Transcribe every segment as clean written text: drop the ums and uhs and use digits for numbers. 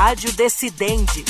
Rádio Decidente.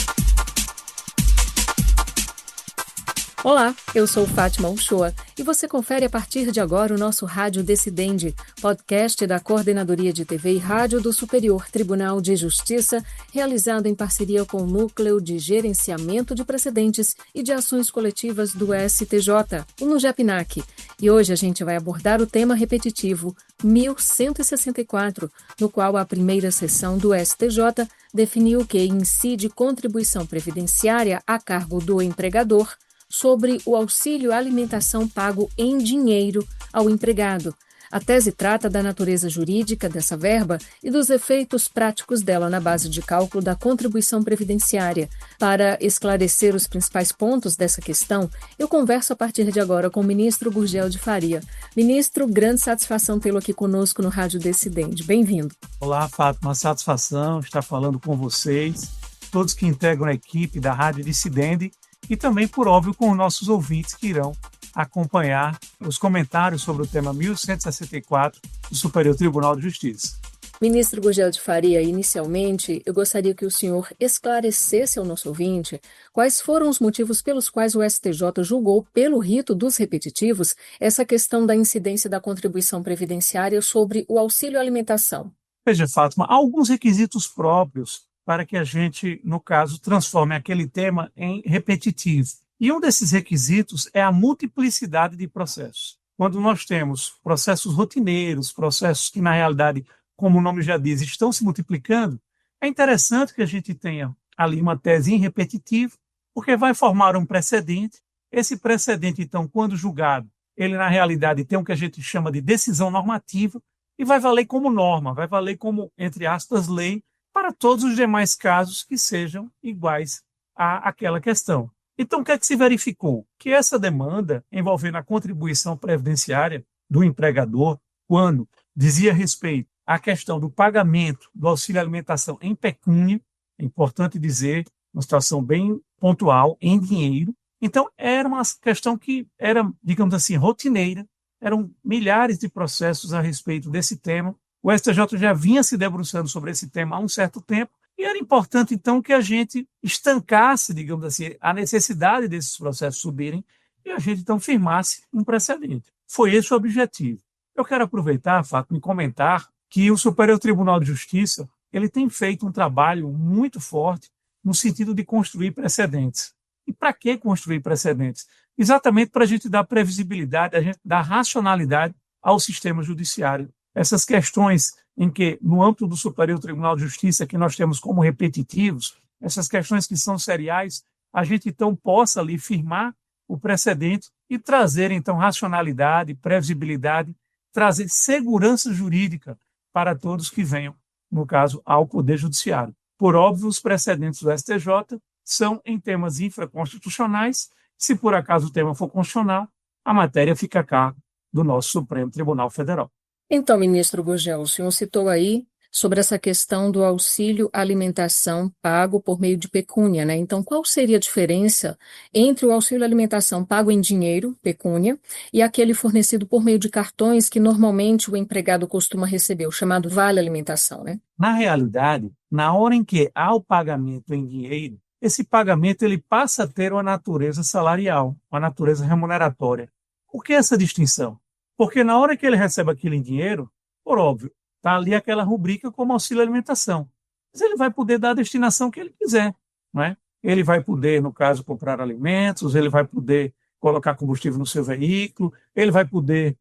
Olá, eu sou Fátima Uchoa e você confere a partir de agora o nosso Rádio Decidente, podcast da Coordenadoria de TV e Rádio do Superior Tribunal de Justiça, realizado em parceria com o Núcleo de Gerenciamento de Precedentes e de Ações Coletivas do STJ, o NUGEPNAC. E hoje a gente vai abordar o tema repetitivo 1164, no qual a primeira sessão do STJ definiu que incide contribuição previdenciária a cargo do empregador sobre o auxílio alimentação pago em dinheiro ao empregado. A tese trata da natureza jurídica dessa verba e dos efeitos práticos dela na base de cálculo da contribuição previdenciária. Para esclarecer os principais pontos dessa questão, eu converso a partir de agora com o ministro Gurgel de Faria. Ministro, grande satisfação tê-lo aqui conosco no Rádio Decidente. Bem-vindo. Olá, Fátima, uma satisfação estar falando com vocês, todos que integram a equipe da Rádio Decidente, e também, por óbvio, com os nossos ouvintes que irão acompanhar os comentários sobre o tema 1164 do Superior Tribunal de Justiça. Ministro Gurgel de Faria, inicialmente, eu gostaria que o senhor esclarecesse ao nosso ouvinte quais foram os motivos pelos quais o STJ julgou, pelo rito dos repetitivos, essa questão da incidência da contribuição previdenciária sobre o auxílio alimentação. Veja, Fátima, há alguns requisitos próprios para que a gente, no caso, transforme aquele tema em repetitivo. E um desses requisitos é a multiplicidade de processos. Quando nós temos processos rotineiros, processos que, na realidade, como o nome já diz, estão se multiplicando, é interessante que a gente tenha ali uma tese em repetitivo, porque vai formar um precedente. Esse precedente, então, quando julgado, ele, na realidade, tem o que a gente chama de decisão normativa e vai valer como norma, vai valer como, entre aspas, lei, para todos os demais casos que sejam iguais àquela questão. Então, o que é que se verificou? Que essa demanda envolvendo a contribuição previdenciária do empregador, quando dizia respeito à questão do pagamento do auxílio alimentação em pecúnia, é importante dizer, uma situação bem pontual, em dinheiro. Então, era uma questão que era, digamos assim, rotineira, eram milhares de processos a respeito desse tema. O STJ já vinha se debruçando sobre esse tema há um certo tempo e era importante, então, que a gente estancasse, digamos assim, a necessidade desses processos subirem e a gente, então, firmasse um precedente. Foi esse o objetivo. Eu quero aproveitar, Fátima, e comentar que o Superior Tribunal de Justiça ele tem feito um trabalho muito forte no sentido de construir precedentes. E para que construir precedentes? Exatamente para a gente dar previsibilidade, a gente dar racionalidade ao sistema judiciário. Essas questões em que, no âmbito do Superior Tribunal de Justiça, que nós temos como repetitivos, essas questões que são seriais, a gente então possa ali firmar o precedente e trazer então racionalidade, previsibilidade, trazer segurança jurídica para todos que venham, no caso, ao Poder Judiciário. Por óbvio, os precedentes do STJ são em temas infraconstitucionais. Se por acaso o tema for constitucional, a matéria fica a cargo do nosso Supremo Tribunal Federal. Então, ministro Gurgel, o senhor citou aí sobre essa questão do auxílio alimentação pago por meio de pecúnia, né? Então, qual seria a diferença entre o auxílio alimentação pago em dinheiro, pecúnia, e aquele fornecido por meio de cartões que normalmente o empregado costuma receber, o chamado vale alimentação, né? Na realidade, na hora em que há o pagamento em dinheiro, esse pagamento ele passa a ter uma natureza salarial, uma natureza remuneratória. Por que essa distinção? Porque na hora que ele recebe aquilo em dinheiro, por óbvio, está ali aquela rubrica como auxílio alimentação. Mas ele vai poder dar a destinação que ele quiser, não é? Ele vai poder, no caso, comprar alimentos, ele vai poder colocar combustível no seu veículo, ele vai poder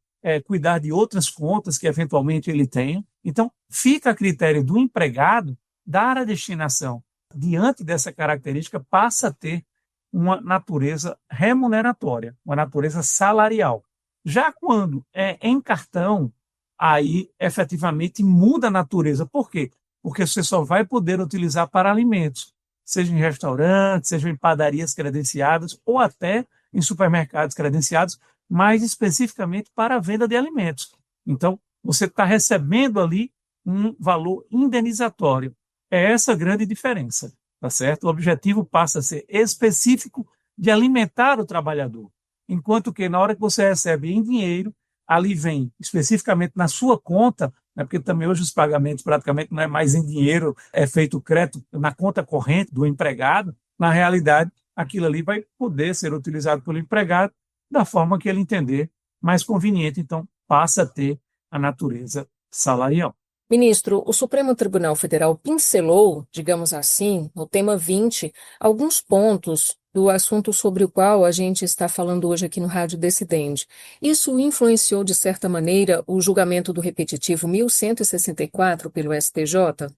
cuidar de outras contas que eventualmente ele tenha. Então, fica a critério do empregado dar a destinação. Diante dessa característica, passa a ter uma natureza remuneratória, uma natureza salarial. Já quando é em cartão, aí efetivamente muda a natureza. Por quê? Porque você só vai poder utilizar para alimentos, seja em restaurantes, seja em padarias credenciadas ou até em supermercados credenciados, mais especificamente para a venda de alimentos. Então, você está recebendo ali um valor indenizatório. É essa a grande diferença, tá certo? O objetivo passa a ser específico de alimentar o trabalhador. Enquanto que na hora que você recebe em dinheiro, ali vem especificamente na sua conta, né? Porque também hoje os pagamentos praticamente não é mais em dinheiro, é feito crédito na conta corrente do empregado. Na realidade, aquilo ali vai poder ser utilizado pelo empregado da forma que ele entender mais conveniente, então passa a ter a natureza salarial. Ministro, o Supremo Tribunal Federal pincelou, digamos assim, no tema 20, alguns pontos do assunto sobre o qual a gente está falando hoje aqui no Rádio Decidente. Isso influenciou, de certa maneira, o julgamento do repetitivo 1164 pelo STJ?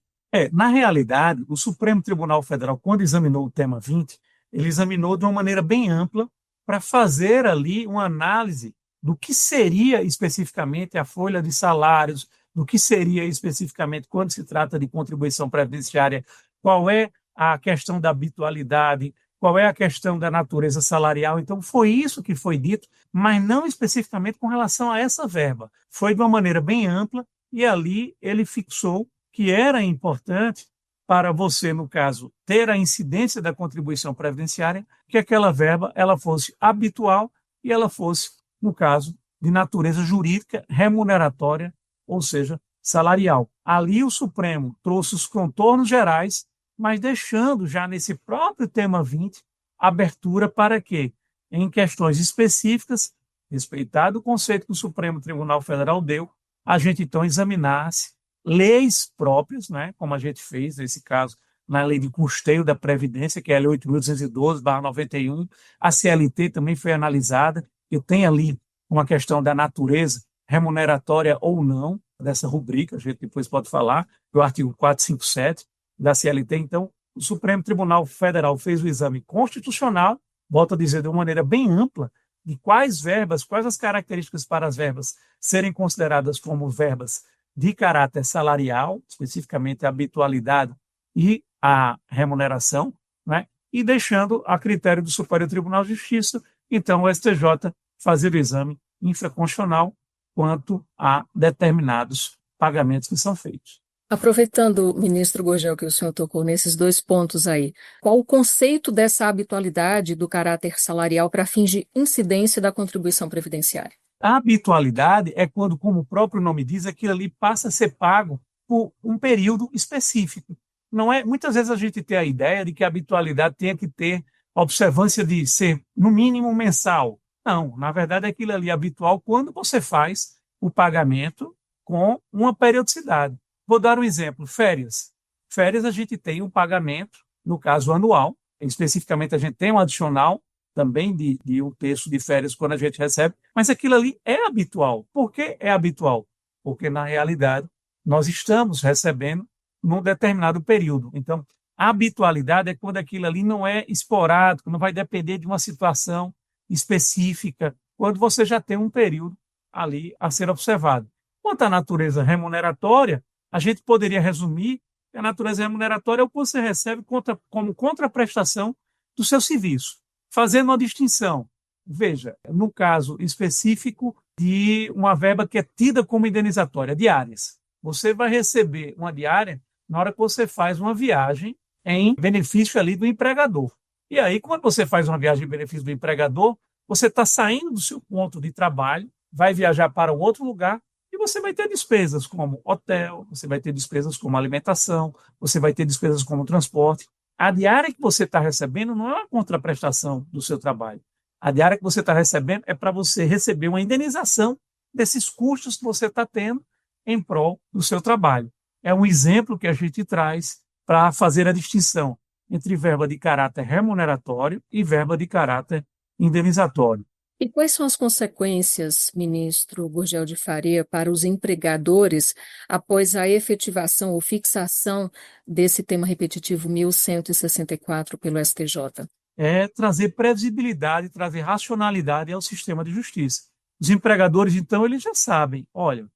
Na realidade, o Supremo Tribunal Federal, quando examinou o tema 20, ele examinou de uma maneira bem ampla para fazer ali uma análise do que seria especificamente a folha de salários, do que seria especificamente quando se trata de contribuição previdenciária, qual é a questão da habitualidade, qual é a questão da natureza salarial. Então, foi isso que foi dito, mas não especificamente com relação a essa verba. Foi de uma maneira bem ampla e ali ele fixou que era importante para você, no caso, ter a incidência da contribuição previdenciária, que aquela verba ela fosse habitual e ela fosse, no caso, de natureza jurídica, remuneratória, ou seja, salarial. Ali o Supremo trouxe os contornos gerais, mas deixando já nesse próprio tema 20 abertura para que, em questões específicas, respeitado o conceito que o Supremo Tribunal Federal deu, a gente então examinasse leis próprias, né, como a gente fez nesse caso na lei de custeio da Previdência, que é a Lei 8.212/91, a CLT também foi analisada, que tem ali uma questão da natureza remuneratória ou não dessa rubrica, a gente depois pode falar, do artigo 457 da CLT. Então, o Supremo Tribunal Federal fez o exame constitucional, volto a dizer, de uma maneira bem ampla, de quais verbas, quais as características para as verbas serem consideradas como verbas de caráter salarial, especificamente a habitualidade e a remuneração, né? E deixando a critério do Superior Tribunal de Justiça, então o STJ fazer o exame infraconstitucional quanto a determinados pagamentos que são feitos. Aproveitando, ministro Gurgel, que o senhor tocou nesses dois pontos aí, qual o conceito dessa habitualidade do caráter salarial para fins de incidência da contribuição previdenciária? A habitualidade é quando, como o próprio nome diz, aquilo ali passa a ser pago por um período específico. Não é, muitas vezes a gente tem a ideia de que a habitualidade tenha que ter a observância de ser, no mínimo, mensal. Não, na verdade, aquilo ali é habitual quando você faz o pagamento com uma periodicidade. Vou dar um exemplo, férias. Férias a gente tem um pagamento, no caso anual, especificamente a gente tem um adicional também de um terço de férias quando a gente recebe, mas aquilo ali é habitual. Por que é habitual? Porque, na realidade, nós estamos recebendo num determinado período. Então, a habitualidade é quando aquilo ali não é esporádico, não vai depender de uma situação específica, quando você já tem um período ali a ser observado. Quanto à natureza remuneratória, a gente poderia resumir que a natureza remuneratória é o que você recebe como contraprestação do seu serviço, fazendo uma distinção. Veja, no caso específico de uma verba que é tida como indenizatória, diárias. Você vai receber uma diária na hora que você faz uma viagem em benefício ali do empregador. E aí, quando você faz uma viagem em benefício do empregador, você está saindo do seu ponto de trabalho, vai viajar para um outro lugar e você vai ter despesas como hotel, você vai ter despesas como alimentação, você vai ter despesas como transporte. A diária que você está recebendo não é uma contraprestação do seu trabalho. A diária que você está recebendo é para você receber uma indenização desses custos que você está tendo em prol do seu trabalho. É um exemplo que a gente traz para fazer a distinção entre verba de caráter remuneratório e verba de caráter indenizatório. E quais são as consequências, ministro Gurgel de Faria, para os empregadores após a efetivação ou fixação desse tema repetitivo 1164 pelo STJ? É trazer previsibilidade, trazer racionalidade ao sistema de justiça. Os empregadores, então, eles já sabem, olha,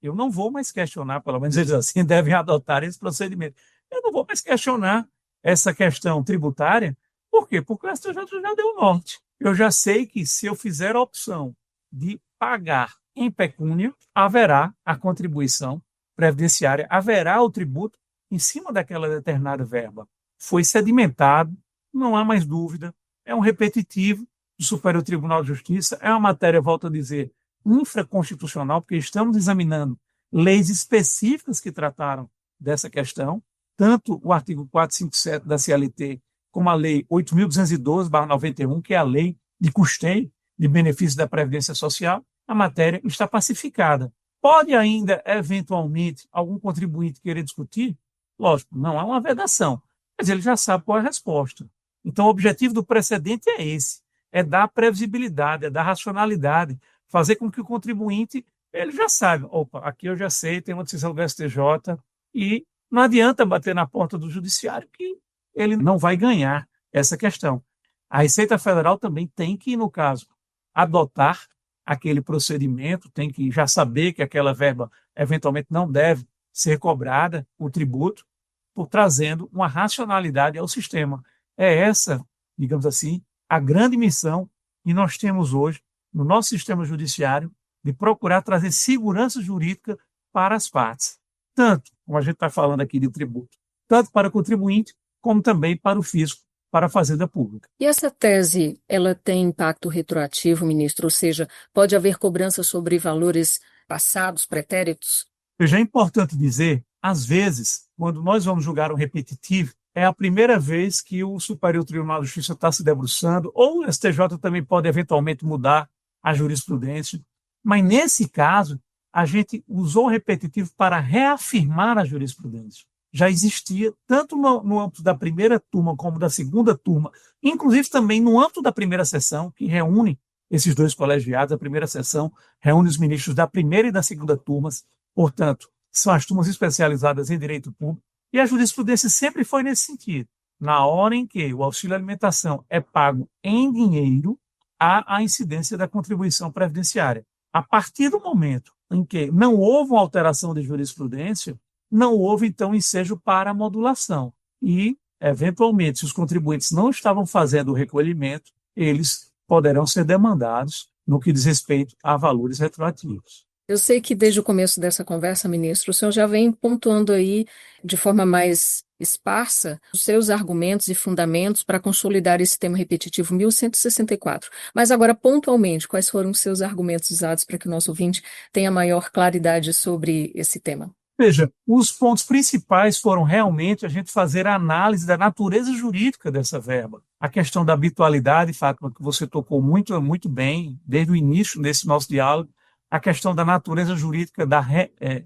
eu não vou mais questionar, pelo menos eles assim devem adotar esse procedimento. Eu não vou mais questionar essa questão tributária. Por quê? Porque o STJ já deu o norte. Eu já sei que se eu fizer a opção de pagar em pecúnia, haverá a contribuição previdenciária, haverá o tributo em cima daquela determinada verba. Foi sedimentado, não há mais dúvida, é um repetitivo do Superior Tribunal de Justiça, é uma matéria, volto a dizer, infraconstitucional, porque estamos examinando leis específicas que trataram dessa questão, tanto o artigo 457 da CLT, como a Lei 8.212/91, que é a lei de custeio de benefícios da Previdência Social, a matéria está pacificada. Pode ainda, eventualmente, algum contribuinte querer discutir? Lógico, não há uma vedação, mas ele já sabe qual é a resposta. Então, o objetivo do precedente é esse, é dar previsibilidade, é dar racionalidade, fazer com que o contribuinte, ele já saiba, opa, aqui eu já sei, tem uma decisão do STJ, e não adianta bater na porta do judiciário que ele não vai ganhar essa questão. A Receita Federal também tem que, no caso, adotar aquele procedimento, tem que já saber que aquela verba eventualmente não deve ser cobrada, o tributo, por trazendo uma racionalidade ao sistema. É essa, digamos assim, a grande missão que nós temos hoje no nosso sistema judiciário de procurar trazer segurança jurídica para as partes. Tanto, como a gente está falando aqui de tributo, tanto para o contribuinte, como também para o fisco, para a Fazenda Pública. E essa tese, ela tem impacto retroativo, ministro? Ou seja, pode haver cobrança sobre valores passados, pretéritos? Veja, é importante dizer, às vezes, quando nós vamos julgar um repetitivo, é a primeira vez que o Superior Tribunal de Justiça está se debruçando, ou o STJ também pode eventualmente mudar a jurisprudência, mas nesse caso, a gente usou o repetitivo para reafirmar a jurisprudência. Já existia, tanto no âmbito da primeira turma como da segunda turma, inclusive também no âmbito da primeira sessão, que reúne esses dois colegiados. A primeira sessão reúne os ministros da primeira e da segunda turmas, portanto, são as turmas especializadas em direito público, e a jurisprudência sempre foi nesse sentido. Na hora em que o auxílio alimentação é pago em dinheiro, há a incidência da contribuição previdenciária. A partir do momento em que não houve uma alteração de jurisprudência, não houve, então, ensejo para a modulação. E, eventualmente, se os contribuintes não estavam fazendo o recolhimento, eles poderão ser demandados no que diz respeito a valores retroativos. Eu sei que desde o começo dessa conversa, ministro, o senhor já vem pontuando aí de forma mais esparsa os seus argumentos e fundamentos para consolidar esse tema repetitivo 1164. Mas agora, pontualmente, quais foram os seus argumentos usados para que o nosso ouvinte tenha maior claridade sobre esse tema? Veja, os pontos principais foram realmente a gente fazer a análise da natureza jurídica dessa verba. A questão da habitualidade, Fátima, que você tocou muito, muito bem, desde o início desse nosso diálogo, a questão da natureza jurídica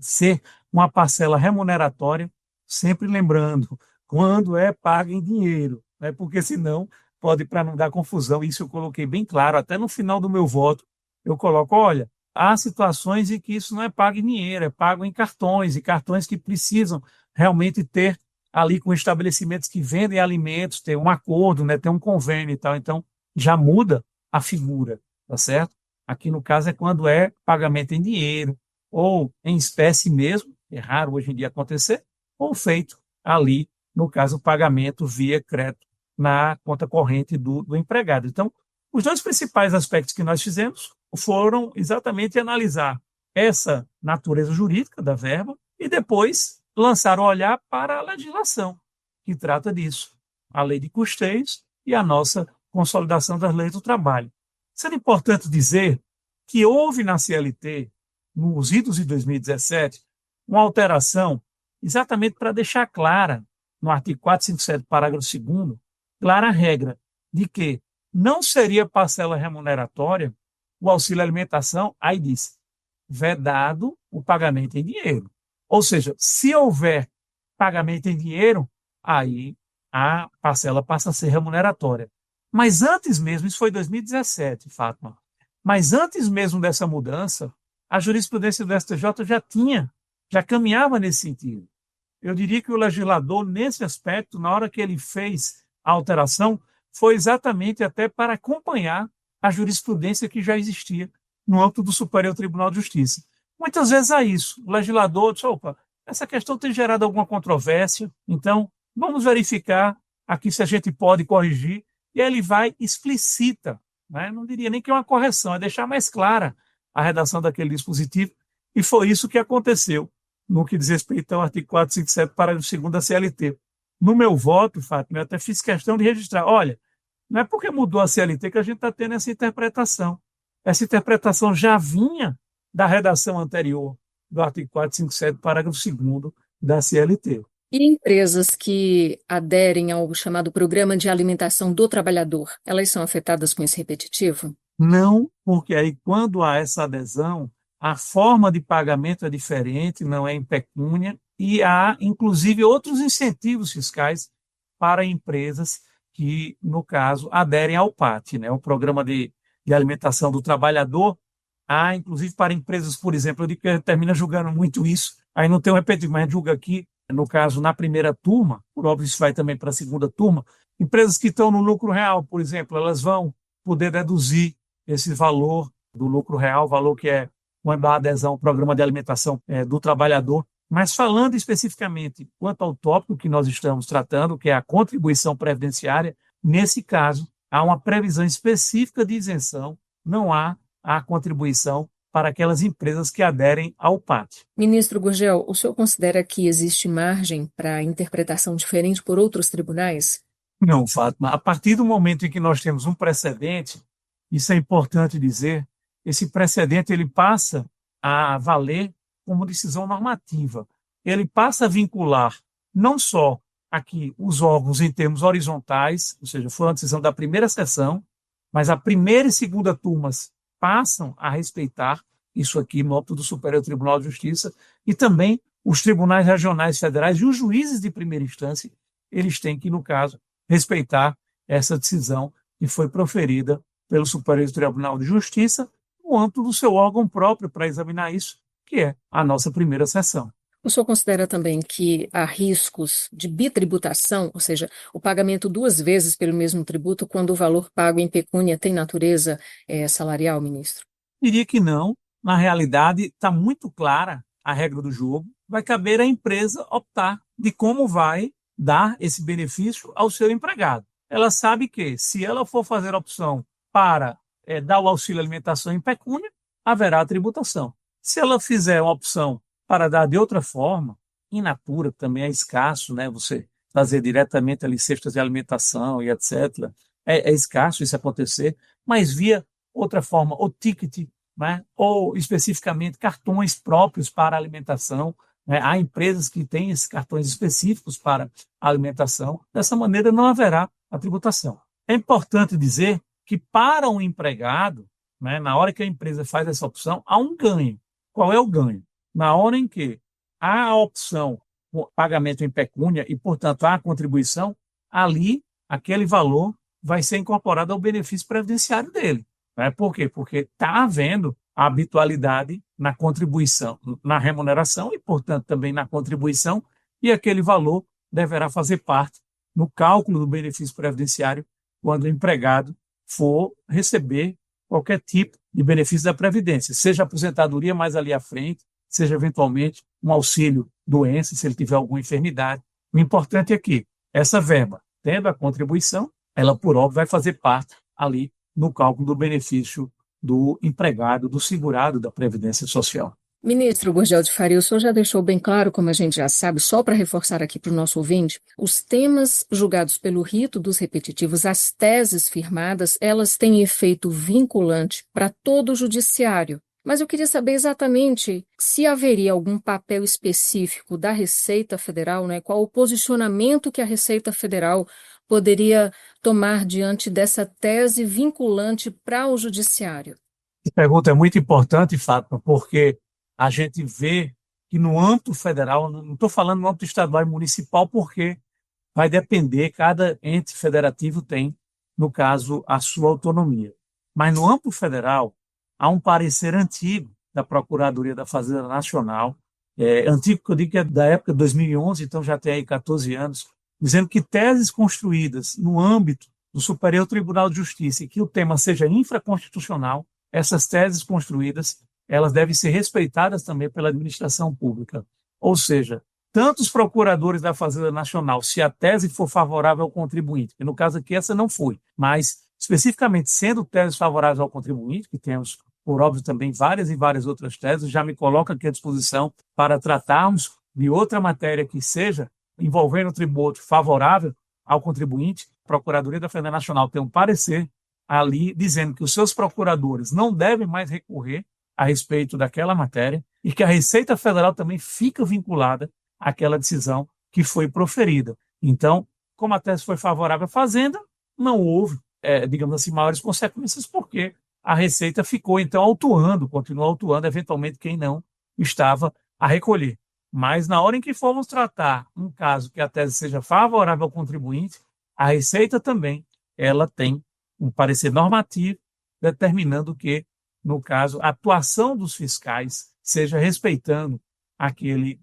ser uma parcela remuneratória, sempre lembrando, quando é paga em dinheiro, né? Porque senão pode, para não dar confusão, isso eu coloquei bem claro, até no final do meu voto, eu coloco, olha, há situações em que isso não é pago em dinheiro, é pago em cartões, e cartões que precisam realmente ter ali com estabelecimentos que vendem alimentos, ter um acordo, né, ter um convênio e tal, então já muda a figura, tá certo? Aqui no caso é quando é pagamento em dinheiro, ou em espécie mesmo, é raro hoje em dia acontecer, ou feito ali, no caso, o pagamento via crédito na conta corrente do empregado. Então, os dois principais aspectos que nós fizemos foram exatamente analisar essa natureza jurídica da verba e depois lançar o olhar para a legislação, que trata disso, a lei de custeios e a nossa consolidação das leis do trabalho. Sendo importante dizer que houve na CLT, nos idos de 2017, uma alteração exatamente para deixar clara, no artigo 457, parágrafo 2º, clara a regra de que não seria parcela remuneratória o auxílio alimentação, aí diz, vedado o pagamento em dinheiro. Ou seja, se houver pagamento em dinheiro, aí a parcela passa a ser remuneratória. Mas antes mesmo, isso foi 2017, Fátima, mas antes mesmo dessa mudança, a jurisprudência do STJ já caminhava nesse sentido. Eu diria que o legislador, nesse aspecto, na hora que ele fez a alteração, foi exatamente até para acompanhar a jurisprudência que já existia no âmbito do Superior Tribunal de Justiça. Muitas vezes há isso. O legislador diz, opa, essa questão tem gerado alguma controvérsia, então vamos verificar aqui se a gente pode corrigir, e aí ele vai e explicita, né? Não diria nem que é uma correção, é deixar mais clara a redação daquele dispositivo, e foi isso que aconteceu no que diz respeito ao artigo 457, parágrafo 2º da CLT. No meu voto, Fátima, eu até fiz questão de registrar, olha, não é porque mudou a CLT que a gente está tendo essa interpretação. Essa interpretação já vinha da redação anterior. do artigo 457, parágrafo 2º da CLT. E empresas que aderem ao chamado Programa de Alimentação do Trabalhador, elas são afetadas com esse repetitivo? Não, porque aí quando há essa adesão, a forma de pagamento é diferente, não é em pecúnia, e há, inclusive, outros incentivos fiscais para empresas que, no caso, aderem ao PAT, né, o Programa de Alimentação do Trabalhador. Há, inclusive, para empresas, por exemplo, eu digo que termina julgando muito isso, aí não tem um repetitivo, mas julga aqui, no caso, na primeira turma, por óbvio, isso vai também para a segunda turma, empresas que estão no lucro real, por exemplo, elas vão poder deduzir esse valor do lucro real, valor que é quando há adesão ao programa de alimentação do trabalhador. Mas falando especificamente quanto ao tópico que nós estamos tratando, que é a contribuição previdenciária, nesse caso, há uma previsão específica de isenção, não há a contribuição para aquelas empresas que aderem ao PAT. Ministro Gurgel, o senhor considera que existe margem para interpretação diferente por outros tribunais? Não, Fátima. A partir do momento em que nós temos um precedente, isso é importante dizer, esse precedente ele passa a valer como decisão normativa. Ele passa a vincular não só aqui os órgãos em termos horizontais, ou seja, foi uma decisão da primeira sessão, mas a primeira e segunda turmas passam a respeitar isso aqui no âmbito do Superior Tribunal de Justiça, e também os tribunais regionais federais e os juízes de primeira instância, eles têm que, no caso, respeitar essa decisão que foi proferida pelo Superior Tribunal de Justiça no âmbito do seu órgão próprio para examinar isso, que é a nossa primeira sessão. O senhor considera também que há riscos de bitributação, ou seja, o pagamento duas vezes pelo mesmo tributo quando o valor pago em pecúnia tem natureza salarial, ministro? Diria que não. Na realidade, está muito clara a regra do jogo. Vai caber à empresa optar de como vai dar esse benefício ao seu empregado. Ela sabe que, se ela for fazer a opção para dar o auxílio alimentação em pecúnia, haverá tributação. Se ela fizer uma opção para dar de outra forma, in natura, também é escasso, né? Você fazer diretamente ali cestas de alimentação e etc. É escasso isso acontecer, mas via outra forma, o ticket, né? Ou especificamente cartões próprios para alimentação, né? Há empresas que têm esses cartões específicos para alimentação. Dessa maneira não haverá a tributação. É importante dizer que para um empregado, né, na hora que a empresa faz essa opção, há um ganho. Qual é o ganho? Na hora em que há a opção por pagamento em pecúnia e, portanto, há a contribuição, ali aquele valor vai ser incorporado ao benefício previdenciário dele. Né? Por quê? Porque está havendo a habitualidade na contribuição, na remuneração e, portanto, também na contribuição, e aquele valor deverá fazer parte no cálculo do benefício previdenciário quando o empregado for receber qualquer tipo de benefício da Previdência, seja aposentadoria mais ali à frente, seja eventualmente um auxílio doença, se ele tiver alguma enfermidade. O importante é que essa verba, tendo a contribuição, ela, por óbvio, vai fazer parte ali no cálculo do benefício do empregado, do segurado da Previdência Social. Ministro Gurgel de Faria, o senhor já deixou bem claro, como a gente já sabe, só para reforçar aqui para o nosso ouvinte, os temas julgados pelo rito dos repetitivos, as teses firmadas, elas têm efeito vinculante para todo o judiciário. Mas eu queria saber exatamente se haveria algum papel específico da Receita Federal, né? Qual o posicionamento que a Receita Federal poderia tomar diante dessa tese vinculante para o judiciário? Essa pergunta é muito importante, Fátima, porque a gente vê que no âmbito federal, não estou falando no âmbito estadual e municipal, porque vai depender, cada ente federativo tem, no caso, a sua autonomia. Mas no âmbito federal, há um parecer antigo da Procuradoria da Fazenda Nacional, antigo que eu digo que é da época de 2011, então já tem aí 14 anos, dizendo que teses construídas no âmbito do Superior Tribunal de Justiça e que o tema seja infraconstitucional, essas teses construídas, elas devem ser respeitadas também pela administração pública. Ou seja, tanto os procuradores da Fazenda Nacional, se a tese for favorável ao contribuinte, que no caso aqui essa não foi, mas especificamente sendo teses favoráveis ao contribuinte, que temos, por óbvio, também várias e várias outras teses, já me coloco aqui à disposição para tratarmos de outra matéria que seja envolvendo o tributo favorável ao contribuinte. A Procuradoria da Fazenda Nacional tem um parecer ali dizendo que os seus procuradores não devem mais recorrer a respeito daquela matéria, e que a Receita Federal também fica vinculada àquela decisão que foi proferida. Então, como a tese foi favorável à Fazenda, não houve, digamos assim, maiores consequências, porque a Receita ficou, então, autuando, continuou autuando, eventualmente, quem não estava a recolher. Mas, na hora em que formos tratar um caso que a tese seja favorável ao contribuinte, a Receita também, ela tem um parecer normativo determinando que, no caso, a atuação dos fiscais seja respeitando aquele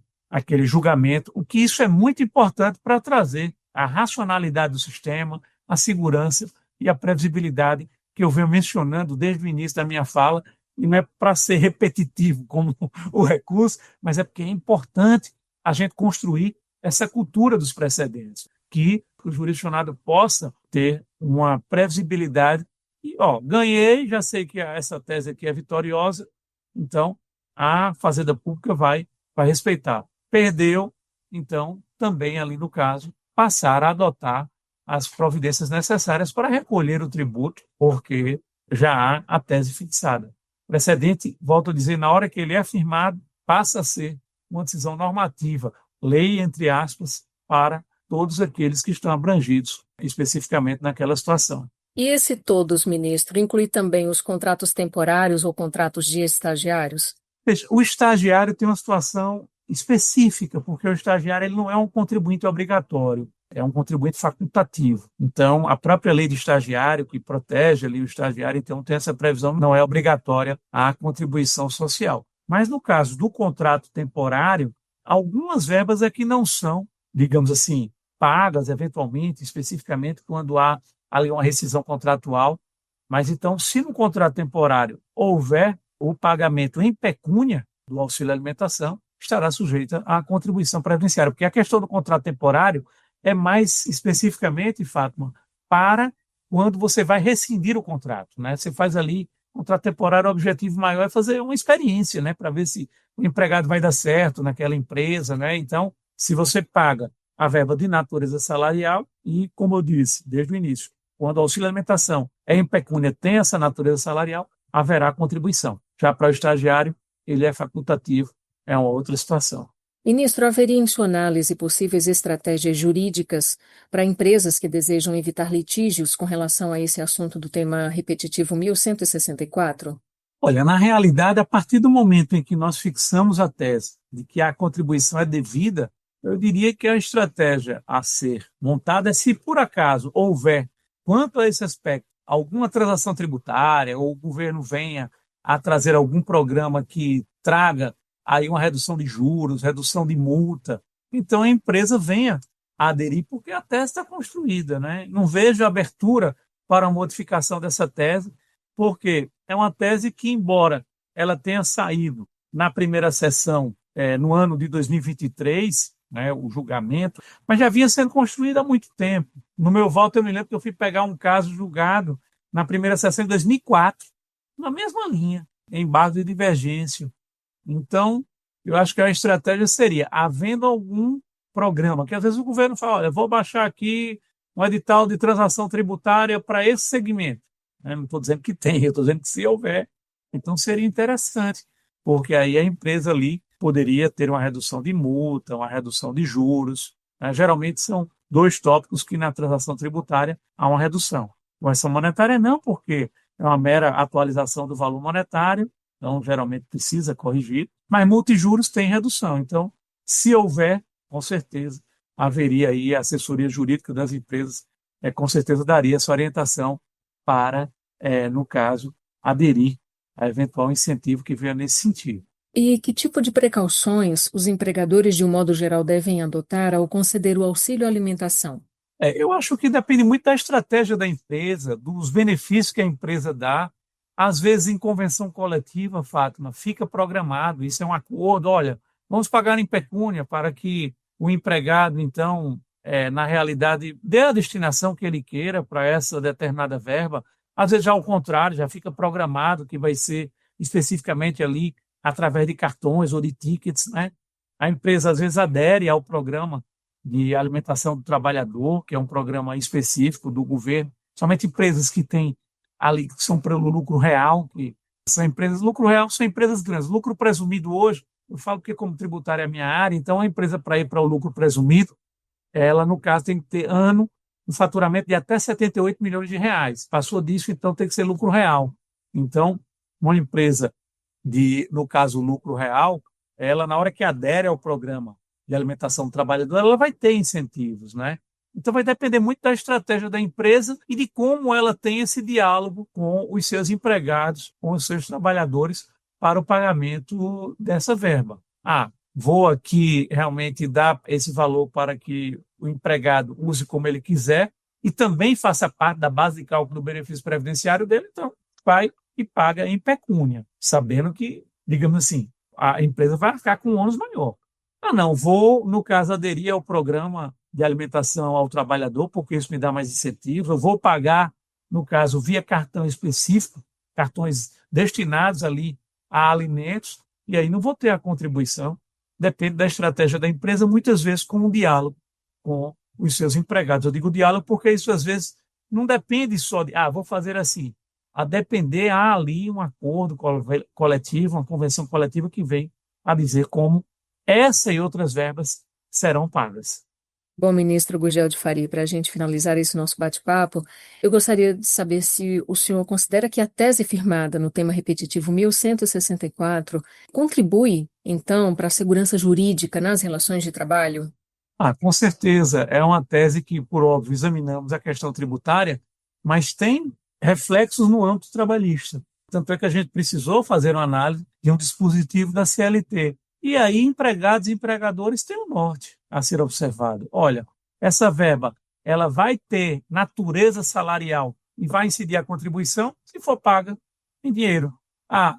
julgamento, o que isso é muito importante para trazer a racionalidade do sistema, a segurança e a previsibilidade que eu venho mencionando desde o início da minha fala, e não é para ser repetitivo como o recurso, mas é porque é importante a gente construir essa cultura dos precedentes, que o jurisdicionado possa ter uma previsibilidade e, ganhei, já sei que essa tese aqui é vitoriosa, então a Fazenda Pública vai respeitar. Perdeu, então, também ali no caso, passar a adotar as providências necessárias para recolher o tributo, porque já há a tese fixada. O precedente, volto a dizer, na hora que ele é afirmado, passa a ser uma decisão normativa, lei, entre aspas, para todos aqueles que estão abrangidos especificamente naquela situação. E esse todos, ministro, inclui também os contratos temporários ou contratos de estagiários? Veja, o estagiário tem uma situação específica, porque o estagiário ele não é um contribuinte obrigatório, é um contribuinte facultativo. Então, a própria lei de estagiário, que protege ali o estagiário, então tem essa previsão, não é obrigatória a contribuição social. Mas no caso do contrato temporário, algumas verbas é que não são, digamos assim, pagas eventualmente, especificamente quando há ali uma rescisão contratual. Mas então, se no contrato temporário houver o pagamento em pecúnia do auxílio alimentação, estará sujeita à contribuição previdenciária, porque a questão do contrato temporário é mais especificamente, Fátima, para quando você vai rescindir o contrato, né? Você faz ali, contrato temporário, o objetivo maior é fazer uma experiência, né? Para ver se o empregado vai dar certo naquela empresa, né? Então, se você paga a verba de natureza salarial e, como eu disse desde o início, quando o auxílio alimentação é em pecúnia, tem essa natureza salarial, haverá contribuição. Já para o estagiário, ele é facultativo, é uma outra situação. Ministro, haveria em sua análise possíveis estratégias jurídicas para empresas que desejam evitar litígios com relação a esse assunto do tema repetitivo 1164? Olha, na realidade, a partir do momento em que nós fixamos a tese de que a contribuição é devida, eu diria que a estratégia a ser montada é se por acaso houver, quanto a esse aspecto, alguma transação tributária ou o governo venha a trazer algum programa que traga aí uma redução de juros, redução de multa, então a empresa venha a aderir, porque a tese está construída, né? Não vejo abertura para a modificação dessa tese, porque é uma tese que, embora ela tenha saído na primeira sessão no ano de 2023, né, o julgamento, mas já vinha sendo construída há muito tempo. No meu voto, eu me lembro que eu fui pegar um caso julgado na primeira sessão de 2004, na mesma linha, em base de divergência. Então, eu acho que a estratégia seria, havendo algum programa, que às vezes o governo fala, olha, vou baixar aqui um edital de transação tributária para esse segmento. Não estou dizendo que tem, eu estou dizendo que se houver, então seria interessante, porque aí a empresa ali poderia ter uma redução de multa, uma redução de juros. Né? Geralmente são dois tópicos que na transação tributária há uma redução. Correção monetária não, porque é uma mera atualização do valor monetário, então geralmente precisa corrigir, mas multa e juros tem redução. Então, se houver, com certeza, haveria aí a assessoria jurídica das empresas, com certeza daria essa orientação para, no caso, aderir a eventual incentivo que venha nesse sentido. E que tipo de precauções os empregadores, de um modo geral, devem adotar ao conceder o auxílio alimentação? Eu acho que depende muito da estratégia da empresa, dos benefícios que a empresa dá. Às vezes, em convenção coletiva, Fátima, fica programado, isso é um acordo, olha, vamos pagar em pecúnia para que o empregado, então, na realidade, dê a destinação que ele queira para essa determinada verba. Às vezes, já ao contrário, já fica programado que vai ser especificamente ali através de cartões ou de tickets, né? A empresa, às vezes, adere ao programa de alimentação do trabalhador, que é um programa específico do governo, somente empresas que têm ali, que são para o lucro real, que São empresas, lucro real são empresas grandes. Lucro presumido hoje, eu falo porque como tributária é a minha área, então a empresa para ir para o lucro presumido, ela no caso tem que ter ano um faturamento de até 78 milhões de reais. Passou disso, então tem que ser lucro real. Então, uma empresa no caso, lucro real, ela na hora que adere ao programa de alimentação do trabalhador, ela vai ter incentivos, né? Então vai depender muito da estratégia da empresa e de como ela tem esse diálogo com os seus empregados, com os seus trabalhadores para o pagamento dessa verba. Vou aqui realmente dar esse valor para que o empregado use como ele quiser e também faça parte da base de cálculo do benefício previdenciário dele, então vai e paga em pecúnia, sabendo que, digamos assim, a empresa vai ficar com um ônus maior. Não, vou, no caso, aderir ao programa de alimentação ao trabalhador, porque isso me dá mais incentivos, eu vou pagar, no caso, via cartão específico, cartões destinados ali a alimentos, e aí não vou ter a contribuição. Depende da estratégia da empresa, muitas vezes com um diálogo com os seus empregados. Eu digo diálogo porque isso, às vezes, não depende só de, vou fazer assim. A depender, há ali um acordo coletivo, uma convenção coletiva que vem a dizer como essa e outras verbas serão pagas. Bom, ministro Gurgel de Faria, para a gente finalizar esse nosso bate-papo, eu gostaria de saber se o senhor considera que a tese firmada no tema repetitivo 1164 contribui, então, para a segurança jurídica nas relações de trabalho? Com certeza. É uma tese que, por óbvio, examinamos a questão tributária, mas tem reflexos no âmbito trabalhista. Tanto é que a gente precisou fazer uma análise de um dispositivo da CLT. E aí, empregados e empregadores têm um norte a ser observado. Olha, essa verba, ela vai ter natureza salarial e vai incidir a contribuição se for paga em dinheiro.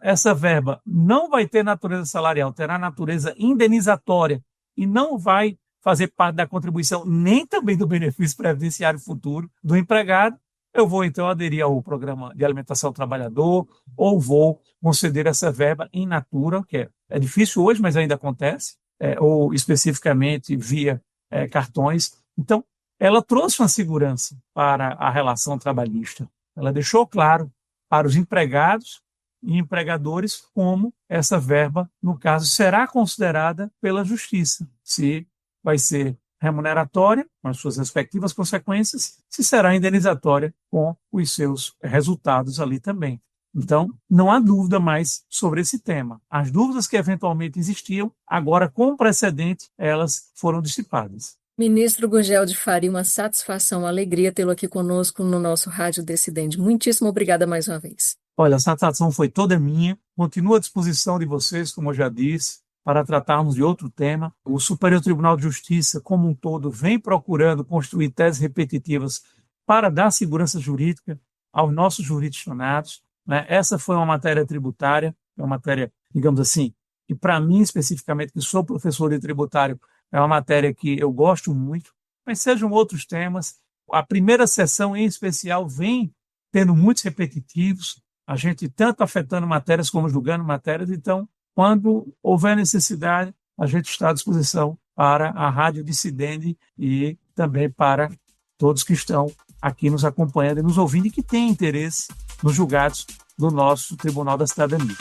Essa verba não vai ter natureza salarial, terá natureza indenizatória e não vai fazer parte da contribuição nem também do benefício previdenciário futuro do empregado. Eu vou, então, aderir ao programa de alimentação ao trabalhador ou vou conceder essa verba in natura, que é difícil hoje, mas ainda acontece, ou especificamente via cartões. Então, ela trouxe uma segurança para a relação trabalhista. Ela deixou claro para os empregados e empregadores como essa verba, no caso, será considerada pela Justiça, se vai ser remuneratória, com as suas respectivas consequências, se será indenizatória com os seus resultados ali também. Então, não há dúvida mais sobre esse tema. As dúvidas que eventualmente existiam, agora com precedente, elas foram dissipadas. Ministro Gurgel de Faria, uma satisfação, uma alegria tê-lo aqui conosco no nosso Rádio Decidente. Muitíssimo obrigada mais uma vez. Olha, a satisfação foi toda minha. Continuo à disposição de vocês, como eu já disse, para tratarmos de outro tema. O Superior Tribunal de Justiça, como um todo, vem procurando construir teses repetitivas para dar segurança jurídica aos nossos jurisdicionados. Essa foi uma matéria tributária, uma matéria, digamos assim, que para mim especificamente, que sou professor de tributário, é uma matéria que eu gosto muito, mas sejam outros temas. A primeira sessão, em especial, vem tendo muitos repetitivos, a gente tanto afetando matérias como julgando matérias, então, quando houver necessidade, a gente está à disposição para a Rádio Dissidente e também para todos que estão aqui nos acompanhando e nos ouvindo e que têm interesse nos julgados do nosso Tribunal da Cidadania.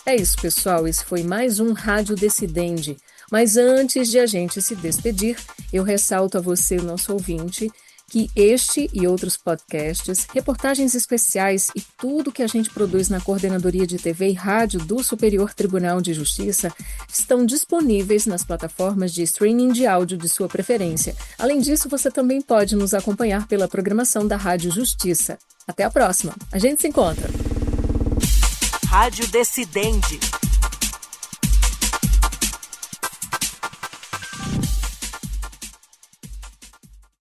É isso, pessoal. Esse foi mais um Rádio Decidente. Mas antes de a gente se despedir, eu ressalto a você, nosso ouvinte, que este e outros podcasts, reportagens especiais e tudo que a gente produz na Coordenadoria de TV e Rádio do Superior Tribunal de Justiça estão disponíveis nas plataformas de streaming de áudio de sua preferência. Além disso, você também pode nos acompanhar pela programação da Rádio Justiça. Até a próxima. A gente se encontra. Rádio Decidente.